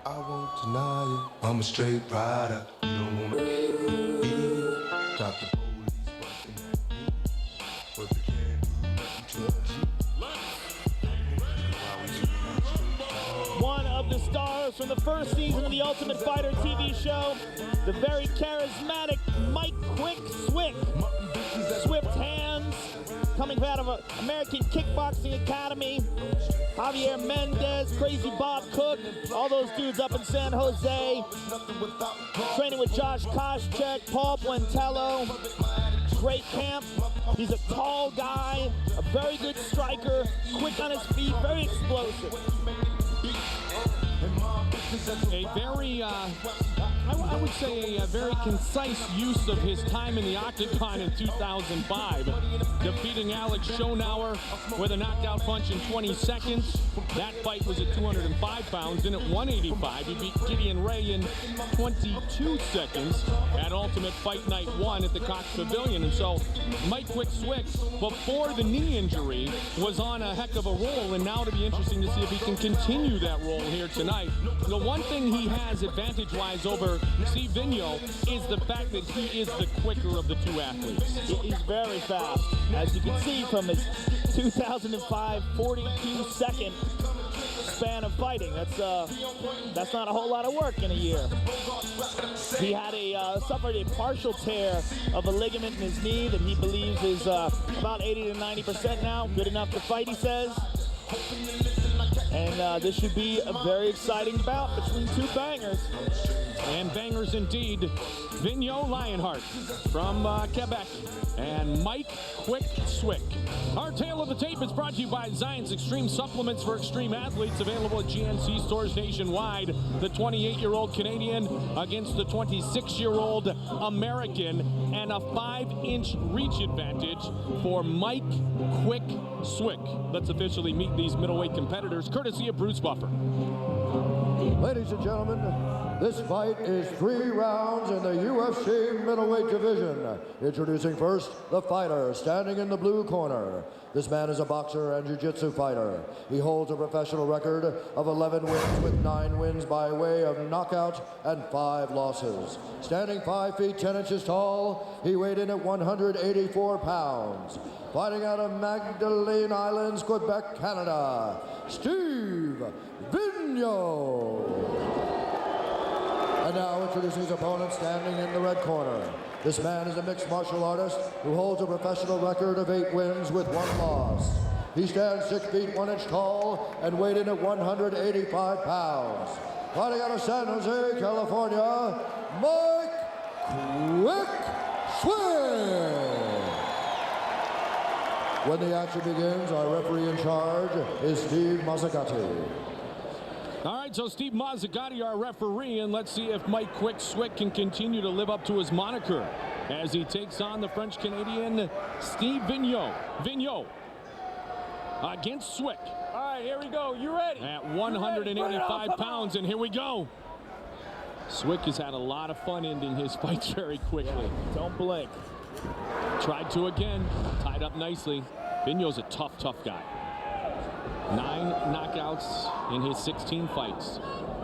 I won't deny it. I'm a straight rider. You don't wanna be. Got the police busting at me, but they can't do One of the stars from the first season of the Ultimate Fighter TV show, the very charismatic Mike Quick Swick. Swift hands, coming out of American Kickboxing Academy. Javier Mendez, Crazy Bob Cook, all those dudes up in San Jose. Training with Josh Koscheck, Paul Buentello. Great camp. He's a tall guy, a very good striker, quick on his feet, very explosive. A very, I would say a very concise use of his time in the Octagon in 2005, defeating Alex Schonauer with a knockout punch in 20 seconds. That fight was at 205 pounds, and at 185, he beat Gideon Ray in 22 seconds at Ultimate Fight Night 1 at the Cox Pavilion. And so Mike Quick Swick, before the knee injury, was on a heck of a roll, and now it'll be interesting to see if he can continue that roll here tonight. The one thing he has advantage-wise over Steve Vigneault is the fact that he is the quicker of the two athletes. He's very fast, as you can see from his 2005 42-second span of fighting. That's not a whole lot of work in a year. He had suffered a partial tear of a ligament in his knee that he believes is about 80 to 90% now. Good enough to fight, he says. And this should be a very exciting bout between two bangers. And bangers indeed. Vigneault Lionheart from Quebec and Mike Quick Swick. Our tale of the tape is brought to you by Zions Extreme Supplements for Extreme Athletes, available at GNC stores nationwide. The 28-year-old Canadian against the 26-year-old American, and a 5-inch reach advantage for Mike Quick Swick. Let's officially meet these middleweight competitors, courtesy of Bruce Buffer. Ladies and gentlemen, this fight is 3 rounds in the UFC middleweight division. Introducing first, the fighter standing in the blue corner. This man is a boxer and jiu-jitsu fighter. He holds a professional record of 11 wins with 9 wins by way of knockout and 5 losses. Standing 5 feet 10 inches tall, he weighed in at 184 pounds. Fighting out of Magdalene Islands, Quebec, Canada, Steve Vigneault. And now introducing his opponent standing in the red corner. This man is a mixed martial artist who holds a professional record of 8 wins with 1 loss. He stands 6 feet 1 inch tall and weighed in at 185 pounds. Fighting out of San Jose, California, Mike Quick Swick. When the action begins, our referee in charge is Steve Mazzagatti. All right, so Steve Mazzagatti, our referee, and let's see if Mike Quick Swick can continue to live up to his moniker as he takes on the French-Canadian Steve Vigneault. Vigneault against Swick. All right, here we go. You ready? At 185 pounds, and here we go. Swick has had a lot of fun ending his fights very quickly. Don't blink. Tried to again, tied up nicely. Vigneault's a tough guy. 9 knockouts in his 16 fights.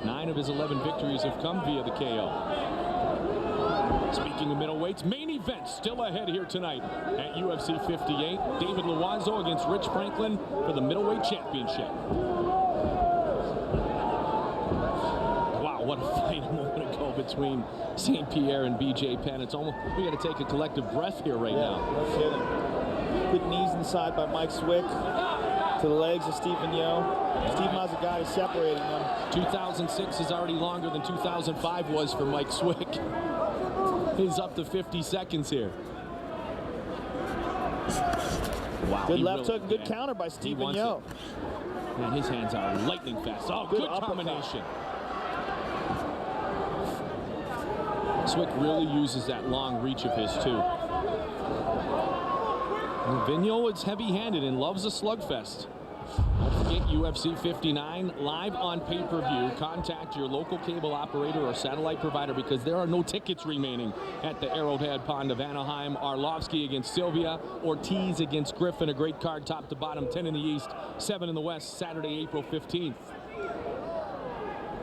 9 of his 11 victories have come via the KO. Speaking of middleweights, main event still ahead here tonight at UFC 58. David Loiseau against Rich Franklin for the middleweight championship. Wow, what a fight a moment ago between St. Pierre and BJ Penn. It's almost, we got to take a collective breath here right now. Let's hit him. Good knees inside by Mike Swick to the legs of Steve Vigneault. Steve Mazzagatti separating them. 2006 is already longer than 2005 was for Mike Swick. He's up to 50 seconds here. Wow. Good left hook, good counter by Steve Vigneault. And his hands are lightning fast. Oh, good combination. Swick really uses that long reach of his, too. Vigneault is heavy-handed and loves a slugfest. Don't forget UFC 59 live on pay-per-view. Contact your local cable operator or satellite provider because there are no tickets remaining at the Arrowhead Pond of Anaheim. Arlovsky against Sylvia, Ortiz against Griffin. A great card top to bottom, 10 in the East, 7 in the West, Saturday, April 15th.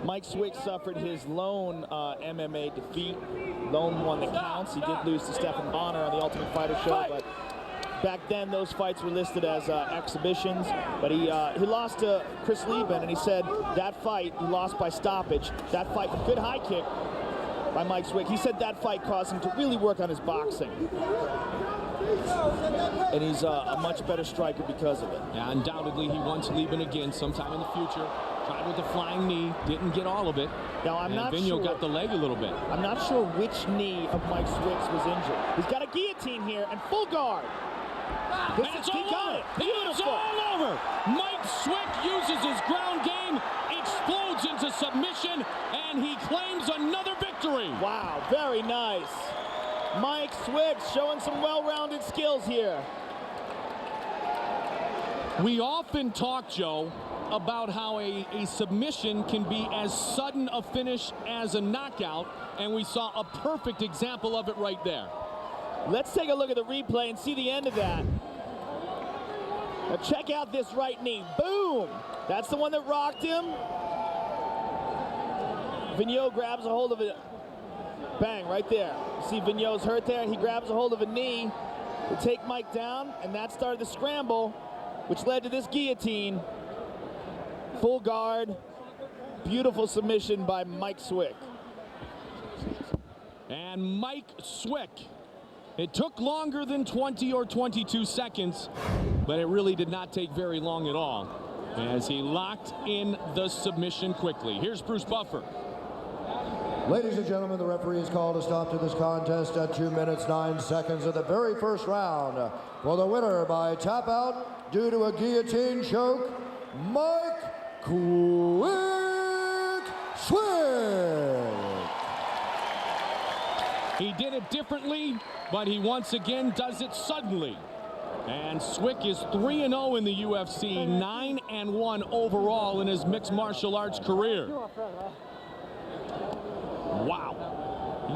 Mike Swick suffered his lone MMA defeat. Lone one that counts. He did lose to Stephan Bonner on the Ultimate Fighter show, but back then those fights were listed as exhibitions. But he lost to Chris Lieben, and he said that fight he lost by stoppage. That fight, good high kick by Mike Swick. He said that fight caused him to really work on his boxing. And he's a much better striker because of it. Yeah, undoubtedly he wants Lieben again sometime in the future. Tried with the flying knee, didn't get all of it. Now I'm not sure. Vigneault got the leg a little bit. I'm not sure which knee of Mike Swick's was injured. He's got a guillotine here and full guard. And it's all over. It's all over. Mike Swick uses his ground game, explodes into submission, and he claims another victory. Wow, very nice. Mike Swick showing some well-rounded skills here. We often talk, Joe, about how a submission can be as sudden a finish as a knockout, and we saw a perfect example of it right there. Let's take a look at the replay and see the end of that. Now check out this right knee. Boom! That's the one that rocked him. Vigneault grabs a hold of it. Bang, right there. See Vigneault's hurt there. He grabs a hold of a knee to take Mike down, and that started the scramble, which led to this guillotine. Full guard. Beautiful submission by Mike Swick. And Mike Swick. It took longer than 20 or 22 seconds, but it really did not take very long at all as he locked in the submission quickly. Here's Bruce Buffer. Ladies and gentlemen, the referee has called a stop to this contest at 2 minutes 9 seconds of the very first round. For the winner by tap out due to a guillotine choke, Mike Quick Swick. He did it differently, but he once again does it suddenly. And Swick is 3-0 in the UFC, 9-1 overall in his mixed martial arts career. Wow.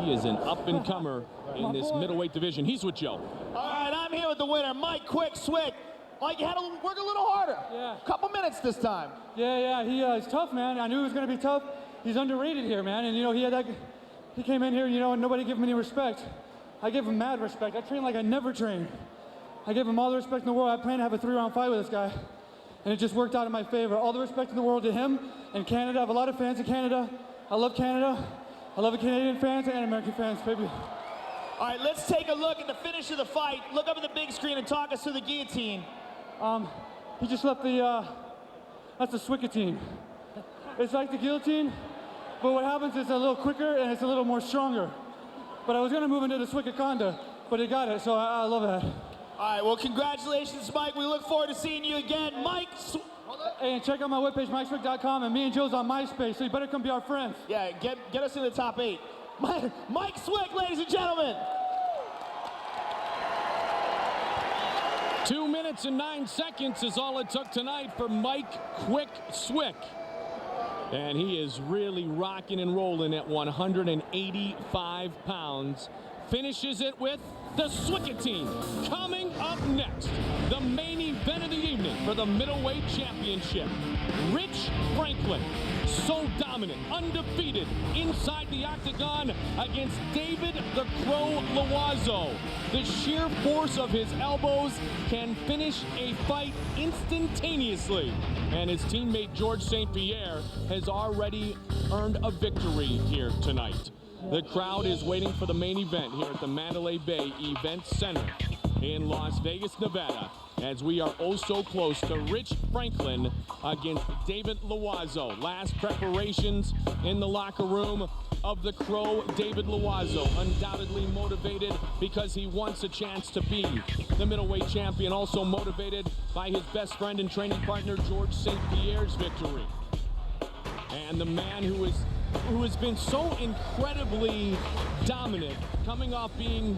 He is an up-and-comer in this middleweight division. He's with Joe. All right, I'm here with the winner, Mike Quick Swick. Mike, you had to work a little harder. Yeah. Couple minutes this time. Yeah, he's tough, man. I knew he was going to be tough. He's underrated here, man. And, you know, he came in here, you know, and nobody gave him any respect. I gave him mad respect. I trained like I never trained. I gave him all the respect in the world. I planned to have a 3-round fight with this guy, and it just worked out in my favor. All the respect in the world to him and Canada. I have a lot of fans in Canada. I love Canada. I love the Canadian fans and American fans, baby. All right, let's take a look at the finish of the fight. Look up at the big screen and talk us through the guillotine. He just left that's the Swickotine. It's like the guillotine, but what happens is a little quicker and it's a little more stronger. But I was gonna move into the Swickoconda, but he got it, so I love that. All right, well, congratulations, Mike. We look forward to seeing you again. Mike. Hey, and check out my webpage, MikeSwick.com, and me and Joe's on MySpace, so you better come be our friends. Yeah, get us in the top 8. Mike Swick, ladies and gentlemen. 2 minutes and 9 seconds is all it took tonight for Mike Quick Swick. And he is really rocking and rolling at 185 pounds. Finishes it with the Swickotine. Coming up next. the main event of the evening for the middleweight championship. Rich Franklin, so dominant, undefeated inside the octagon against David the Crow Loiseau. The sheer force of his elbows can finish a fight instantaneously. And his teammate George St. Pierre has already earned a victory here tonight. The crowd is waiting for the main event here at the Mandalay Bay Event Center in Las Vegas, Nevada, as we are oh so close to Rich Franklin against David Loiseau. Last preparations in the locker room of the Crow, David Loiseau, undoubtedly motivated because he wants a chance to be the middleweight champion, also motivated by his best friend and training partner George St. Pierre's victory. And the man who has been so incredibly dominant, coming off being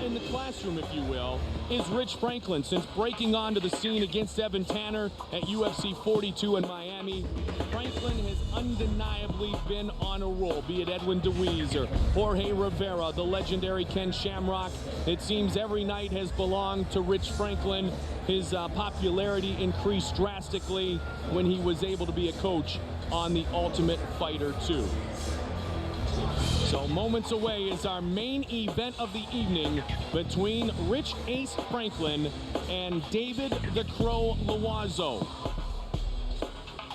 in the classroom, if you will, is Rich Franklin. Since breaking onto the scene against Evan Tanner at UFC 42 in Miami, Franklin has undeniably been on a roll, be it Edwin Deweese or Jorge Rivera, the legendary Ken Shamrock. It seems every night has belonged to Rich Franklin. His popularity increased drastically when he was able to be a coach on The Ultimate Fighter 2. So moments away is our main event of the evening between Rich Ace Franklin and David the Crow Loiseau.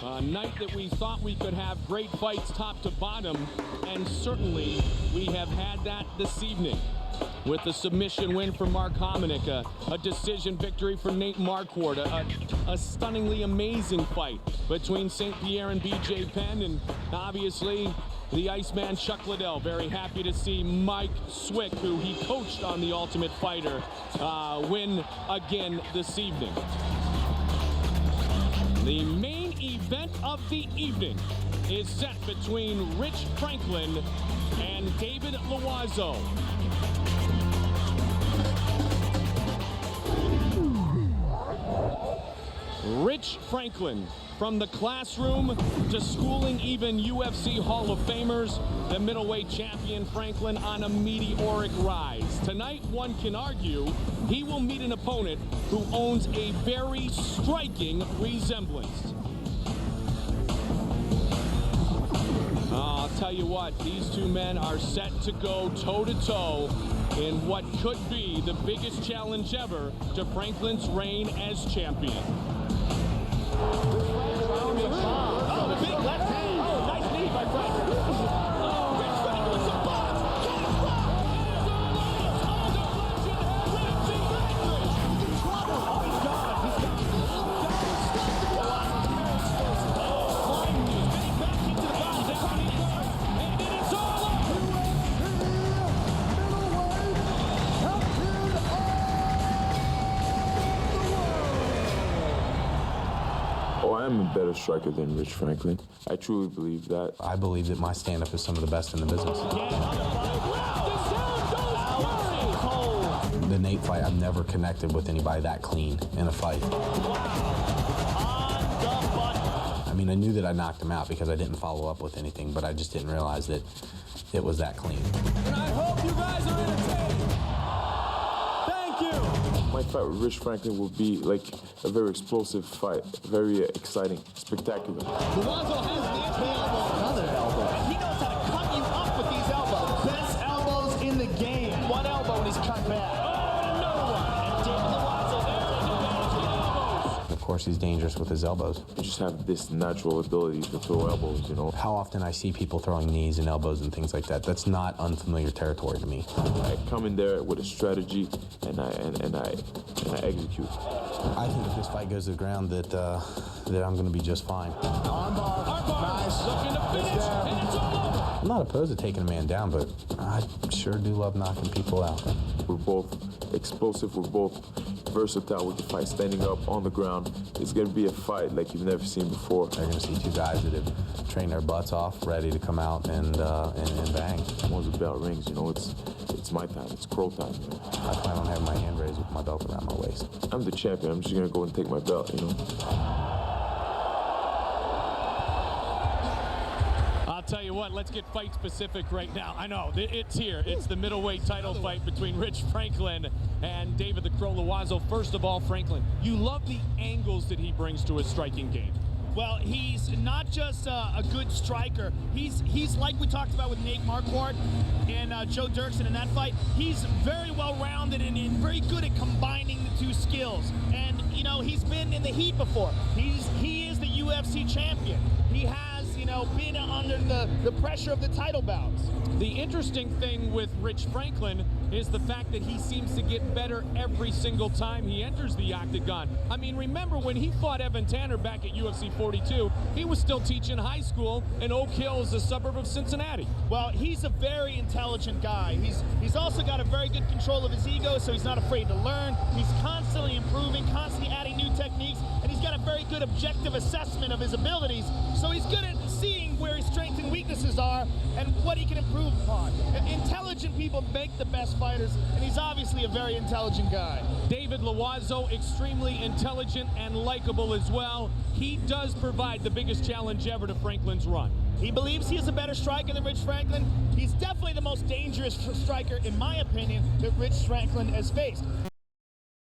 A night that we thought we could have great fights top to bottom, and certainly we have had that this evening. With a submission win for Mark Hominick, a decision victory for Nate Marquardt, a stunningly amazing fight between St. Pierre and BJ Penn, and obviously the Iceman Chuck Liddell. Very happy to see Mike Swick, who he coached on The Ultimate Fighter, win again this evening. The main event of the evening is set between Rich Franklin and David Loiseau. Rich Franklin, from the classroom to schooling even UFC Hall of Famers, the middleweight champion Franklin on a meteoric rise. Tonight, one can argue, he will meet an opponent who owns a very striking resemblance. I'll tell you what, these two men are set to go toe-to-toe in what could be the biggest challenge ever to Franklin's reign as champion. Oh, big left hand. Oh, nice knee by Franklin. Oh, Rich Franklin's a bomb. I'm a better striker than Rich Franklin. I truly believe that. I believe that my stand-up is some of the best in the business. The Nate fight, I've never connected with anybody that clean in a fight. I mean, I knew that I knocked him out because I didn't follow up with anything, but I just didn't realize that it was that clean. And I hope you guys are entertained. Thank you. My fight with Rich Franklin will be like a very explosive fight, very exciting, spectacular. Loiseau has the elbow, another elbow. And he knows how to cut you up with these elbows. Best elbows in the game. One elbow and he's cut back. Oh, another one. And David Loiseau there taking advantage of the elbows. Of course, he's dangerous with his elbows. You just have this natural ability to throw elbows, you know. How often I see people throwing knees and elbows and things like that, that's not unfamiliar territory to me. I come in there with a strategy and I execute. I think if this fight goes to the ground that I'm going to be just fine. Armbar. Nice. Looking to finish, and it's all over. I'm not opposed to taking a man down, but I sure do love knocking people out. We're both explosive, we're both versatile. We can fight standing up on the ground. It's going to be a fight like you've never seen before. They're going to see two guys that have trained their butts off, ready to come out and bang. Once the bell rings, you know, it's my time. It's Crow time. I plan on having my hand raised with my belt around my waist. I'm the champion. I'm just going to go and take my belt, you know. Tell you what, let's get fight specific right now. I know, it's here. It's the middleweight title fight between Rich Franklin and David the Crow Loiseau. First of all, Franklin, you love the angles that he brings to his striking game. Well, he's not just a good striker. He's like we talked about with Nate Marquardt and Joe Dirksen in that fight. He's very well-rounded and very good at combining the two skills. And, you know, he's been in the heat before. He is the UFC champion. He has, you know, been under the pressure of the title bouts. The interesting thing with Rich Franklin is the fact that he seems to get better every single time he enters the octagon. I mean, remember when he fought Evan Tanner back at UFC 42, he was still teaching high school in Oak Hills, a suburb of Cincinnati. Well, he's a very intelligent guy. He's also got a very good control of his ego, so he's not afraid to learn. He's constantly improving, constantly adding new techniques, and he's got a very good objective assessment of his abilities, so he's good at seeing where his strengths and weaknesses are and what he can improve upon. Intelligent people make the best fighters, and he's obviously a very intelligent guy. David Loiseau, extremely intelligent and likable as well. He does provide the biggest challenge ever to Franklin's run. He believes he is a better striker than Rich Franklin. He's definitely the most dangerous striker, in my opinion, that Rich Franklin has faced.